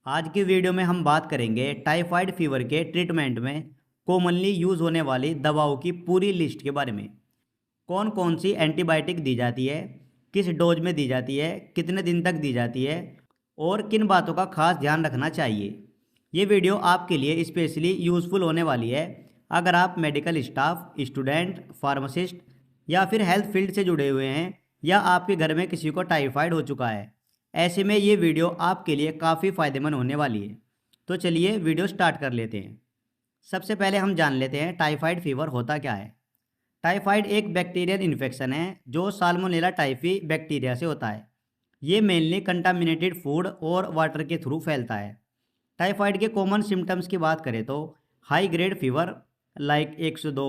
आज की वीडियो में हम बात करेंगे टाइफाइड फीवर के ट्रीटमेंट में कॉमनली यूज़ होने वाली दवाओं की पूरी लिस्ट के बारे में। कौन कौन सी एंटीबायोटिक दी जाती है, किस डोज में दी जाती है, कितने दिन तक दी जाती है और किन बातों का खास ध्यान रखना चाहिए। ये वीडियो आपके लिए स्पेशली यूज़फुल होने वाली है अगर आप मेडिकल स्टाफ, स्टूडेंट, फार्मासिस्ट या फिर हेल्थ फील्ड से जुड़े हुए हैं या आपके घर में किसी को टाइफाइड हो चुका है। ऐसे में ये वीडियो आपके लिए काफ़ी फ़ायदेमंद होने वाली है। तो चलिए वीडियो स्टार्ट कर लेते हैं। सबसे पहले हम जान लेते हैं टाइफाइड फीवर होता क्या है। टाइफाइड एक बैक्टीरियल इन्फेक्शन है जो साल्मोनेला टाइफी बैक्टीरिया से होता है। ये मेनली कंटामिनेटेड फूड और वाटर के थ्रू फैलता है। टाइफाइड के कॉमन सिम्टम्स की बात करें तो high grade fever like 102,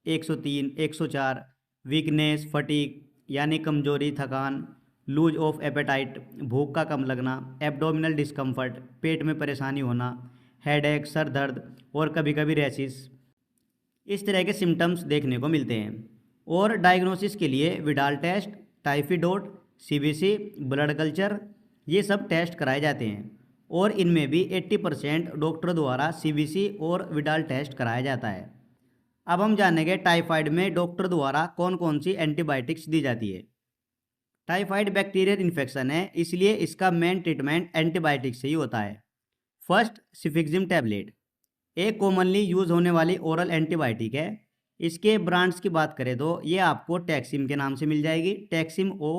103, 104, weakness, fatigue यानी कमजोरी, थकान, लूज ऑफ एपेटाइट, भूख का कम लगना, एब्डोमिनल डिस्कम्फर्ट, पेट में परेशानी होना, हेडेक, सर दर्द और कभी कभी रैसिस, इस तरह के सिम्टम्स देखने को मिलते हैं। और डायग्नोसिस के लिए Widal test, typhidot, CBC, blood culture, ये सब टेस्ट कराए जाते हैं और इनमें भी 80% डॉक्टर द्वारा सीबीसी और विडाल टेस्ट कराया जाता है। अब हम जानेंगे टाइफाइड में डॉक्टर द्वारा कौन कौन सी एंटीबायोटिक्स दी जाती है। टाइफाइड बैक्टीरियल इन्फेक्शन है, इसलिए इसका मेन ट्रीटमेंट एंटीबायोटिक से ही होता है। फर्स्ट, सिफिक्सिम टैबलेट एक कॉमनली यूज होने वाली ओरल एंटीबायोटिक है। इसके ब्रांड्स की बात करें तो ये आपको टैक्सिम के नाम से मिल जाएगी, टैक्सिम ओ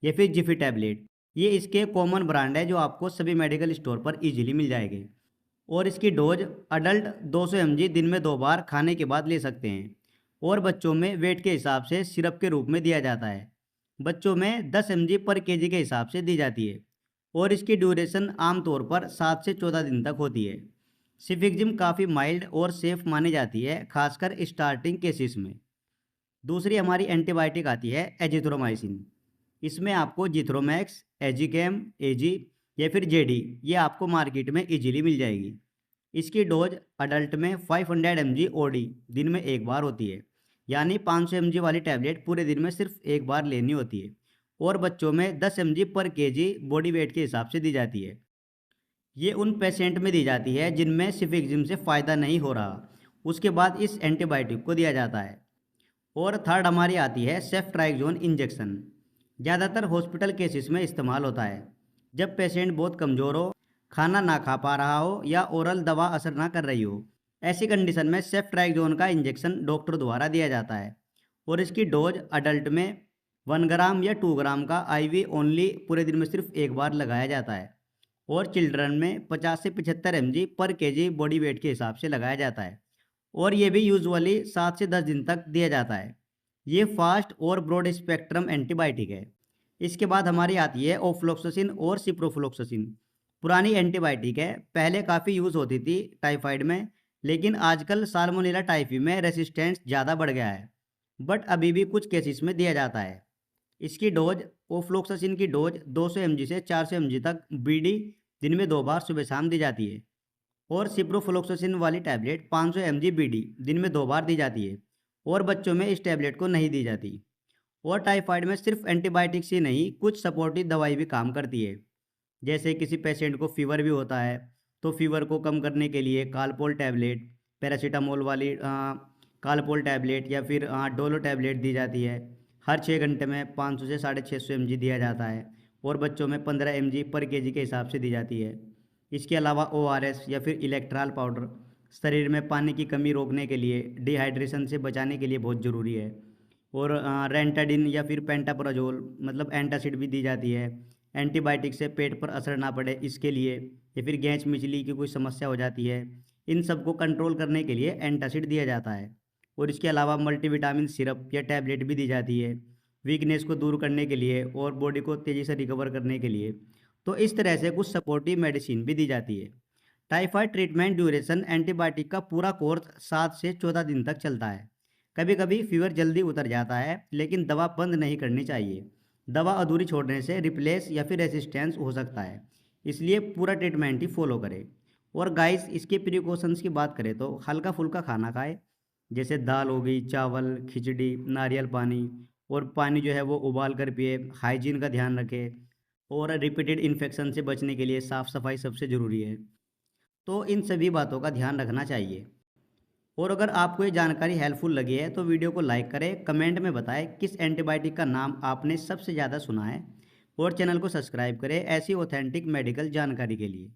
या फिर जिफी टैबलेट। ये इसके कॉमन ब्रांड है जो आपको सभी मेडिकल स्टोर पर इजीली मिल जाएगी। और इसकी डोज अडल्ट 200 mg दिन में 2 बार खाने के बाद ले सकते हैं और बच्चों में वेट के हिसाब से सिरप के रूप में दिया जाता है। बच्चों में 10 mg पर केजी के हिसाब से दी जाती है और इसकी ड्यूरेशन आमतौर पर 7 से 14 दिन तक होती है। सिफिक्जिम काफ़ी माइल्ड और सेफ मानी जाती है, खासकर स्टार्टिंग केसेस में। दूसरी हमारी एंटीबायोटिक आती है एजिथ्रोमाइसिन। इसमें आपको जिथ्रोमैक्स, एजिकेम, एजी या फिर जेडी ये आपको मार्केट में इजीली मिल जाएगी। इसकी डोज अडल्ट में 500 mg ओडी दिन में 1 बार होती है, यानी 500 mg वाली टैबलेट पूरे दिन में सिर्फ 1 बार लेनी होती है। और बच्चों में 10 mg पर केजी बॉडी वेट के हिसाब से दी जाती है। ये उन पेशेंट में दी जाती है जिनमें सिफिक्सिम से फ़ायदा नहीं हो रहा, उसके बाद इस एंटीबायोटिक को दिया जाता है। और थर्ड हमारी आती है सेफ्ट्राइक्सोन इंजेक्शन। ज़्यादातर हॉस्पिटल केसेस में इस्तेमाल होता है जब पेशेंट बहुत कमज़ोर हो, खाना ना खा पा रहा हो या ओरल दवा असर ना कर रही हो। ऐसी कंडीशन में सेफ्ट्राइक्सोन का इंजेक्शन डॉक्टर द्वारा दिया जाता है और इसकी डोज अडल्ट में 1 ग्राम या 2 ग्राम का आईवी ओनली पूरे दिन में सिर्फ 1 बार लगाया जाता है और चिल्ड्रन में 50 से 75 mg पर केजी बॉडी वेट के हिसाब से लगाया जाता है और ये भी यूजुअली 7 से 10 दिन तक दिया जाता है। ये फास्ट और ब्रॉड स्पेक्ट्रम एंटीबायोटिक है। इसके बाद हमारी आती है ओफ्लोक्सासिन और सिप्रोफ्लोक्सासिन। पुरानी एंटीबायोटिक है, पहले काफ़ी यूज़ होती थी टाइफाइड में, लेकिन आजकल साल्मोनेला टाइफी में रेसिस्टेंस ज़्यादा बढ़ गया है, बट अभी भी कुछ केसेस में दिया जाता है। इसकी डोज ओफ्लोक्सासिन की डोज 200 mg से 400 mg तक बीडी दिन में 2 बार सुबह शाम दी जाती है और सिप्रोफ्लोक्सासिन वाली टैबलेट 500 mg बीडी दिन में 2 बार दी जाती है और बच्चों में इस टैबलेट को नहीं दी जाती। और टाइफाइड में सिर्फ एंटीबायोटिक्स ही नहीं, कुछ सपोर्टिव दवाई भी काम करती है। जैसे किसी पेशेंट को फीवर भी होता है तो फीवर को कम करने के लिए कालपोल टैबलेट, पैरासीटामोल वाली कालपोल टैबलेट या फिर डोलो टैबलेट दी जाती है। हर 6 घंटे में 500 से 650 mg दिया जाता है और बच्चों में 15 mg पर केजी के हिसाब से दी जाती है। इसके अलावा ओआरएस या फिर इलेक्ट्रॉल पाउडर शरीर में पानी की कमी रोकने के लिए, डिहाइड्रेशन से बचाने के लिए बहुत ज़रूरी है। और रेंटाडिन या फिर पेंटाप्राजोल मतलब एंटासिड भी दी जाती है, एंटीबायोटिक से पेट पर असर ना पड़े इसके लिए। या फिर गैस मिचली की कोई समस्या हो जाती है, इन सब को कंट्रोल करने के लिए एंटासिड दिया जाता है। और इसके अलावा मल्टीविटामिन सिरप या टैबलेट भी दी जाती है वीकनेस को दूर करने के लिए और बॉडी को तेज़ी से रिकवर करने के लिए। तो इस तरह से कुछ सपोर्टिव मेडिसिन भी दी जाती है। टाइफाइड ट्रीटमेंट ड्यूरेशन एंटीबायोटिक का पूरा कोर्स 7 से 14 दिन तक चलता है। कभी कभी फीवर जल्दी उतर जाता है, लेकिन दवा बंद नहीं करनी चाहिए। दवा अधूरी छोड़ने से रिप्लेस या फिर रेसिस्टेंस हो सकता है, इसलिए पूरा ट्रीटमेंट ही फॉलो करें। और गाइस, इसके प्रिकॉशंस की बात करें तो हल्का फुल्का खाना खाए, जैसे दाल हो गई, चावल, खिचड़ी, नारियल पानी। और पानी जो है वो उबाल कर पिए, हाइजीन का ध्यान रखें। और रिपीटेड इन्फेक्शन से बचने के लिए साफ़ सफाई सबसे ज़रूरी है। तो इन सभी बातों का ध्यान रखना चाहिए। और अगर आपको ये जानकारी हेल्पफुल लगी है तो वीडियो को लाइक करें, कमेंट में बताएं किस एंटीबायोटिक का नाम आपने सबसे ज़्यादा सुना है, और चैनल को सब्सक्राइब करें ऐसी ऑथेंटिक मेडिकल जानकारी के लिए।